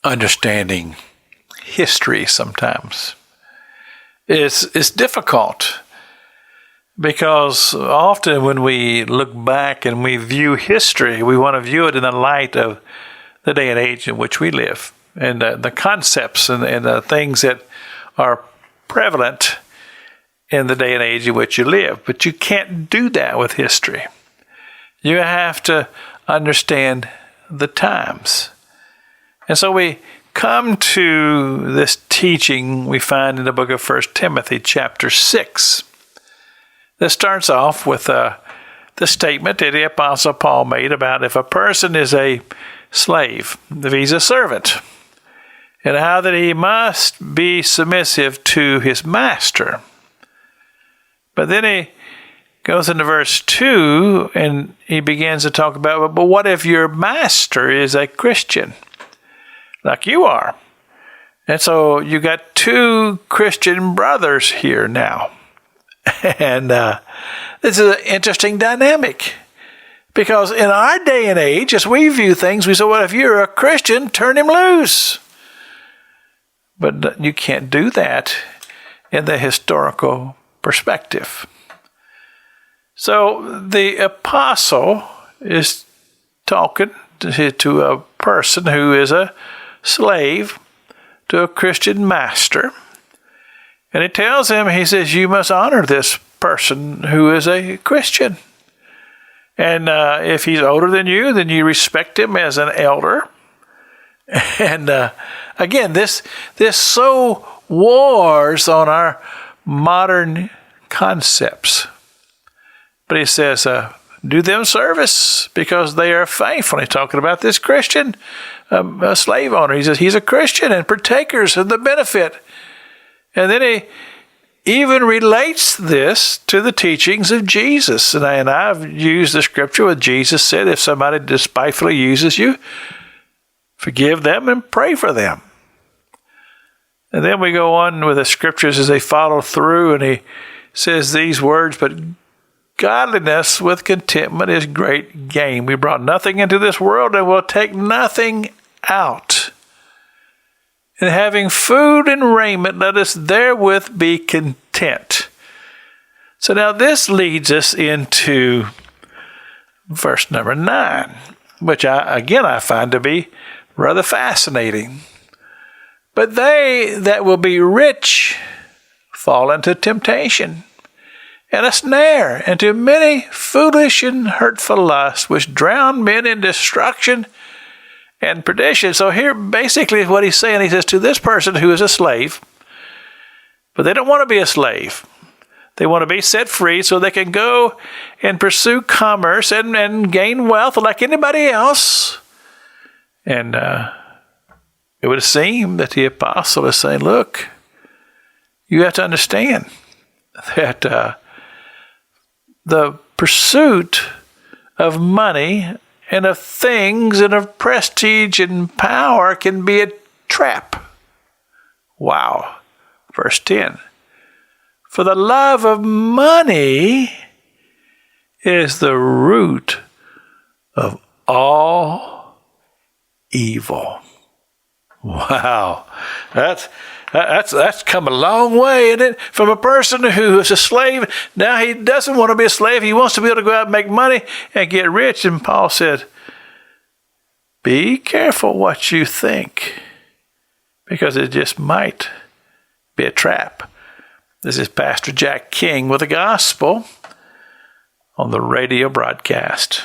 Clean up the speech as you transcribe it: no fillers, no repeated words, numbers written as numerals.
understanding history sometimes is difficult, because often when we look back and we view history, we want to view it in the light of the day and age in which we live, and the concepts and the things that are prevalent in the day and age in which you live. But you can't do that with history. You have to understand the times. And so we come to this teaching we find in the book of 1 Timothy chapter 6. This starts off with the statement that the Apostle Paul made about if a person is a slave, if he's a servant, and how that he must be submissive to his master. But then he goes into verse 2 and he begins to talk about, but what if your master is a Christian, like you are? And so you got two Christian brothers here now. And this is an interesting dynamic, because in our day and age, as we view things, we say, well, if you're a Christian, turn him loose. But you can't do that in the historical perspective. So the apostle is talking to a person who is a slave to a Christian master. And he tells him, he says, you must honor this person who is a Christian. And if he's older than you, then you respect him as an elder. And again, this so wars on our modern concepts. But he says, do them service because they are faithful. He's talking about this Christian, a slave owner. He says he's a Christian and partakers of the benefit. And then he even relates this to the teachings of Jesus. And I've used the scripture where Jesus said, if somebody despitefully uses you, forgive them and pray for them. And then we go on with the scriptures as they follow through, and he says these words, but godliness with contentment is great gain. We brought nothing into this world and will take nothing out. And having food and raiment, let us therewith be content. So now this leads us into verse number 9, which I find to be rather fascinating. But they that will be rich fall into temptation and a snare, and to many foolish and hurtful lusts, which drown men in destruction and perdition. So here basically what he's saying, he says to this person who is a slave, but they don't want to be a slave. They want to be set free so they can go and pursue commerce and gain wealth like anybody else. And it would seem that the apostle is saying, look, you have to understand that the pursuit of money and of things and of prestige and power can be a trap. Wow. Verse 10. For the love of money is the root of all evil. Wow. That's come a long way, isn't it? From a person who is a slave, now he doesn't want to be a slave. He wants to be able to go out and make money and get rich. And Paul said, be careful what you think, because it just might be a trap. This is Pastor Jack King with the gospel on the radio broadcast.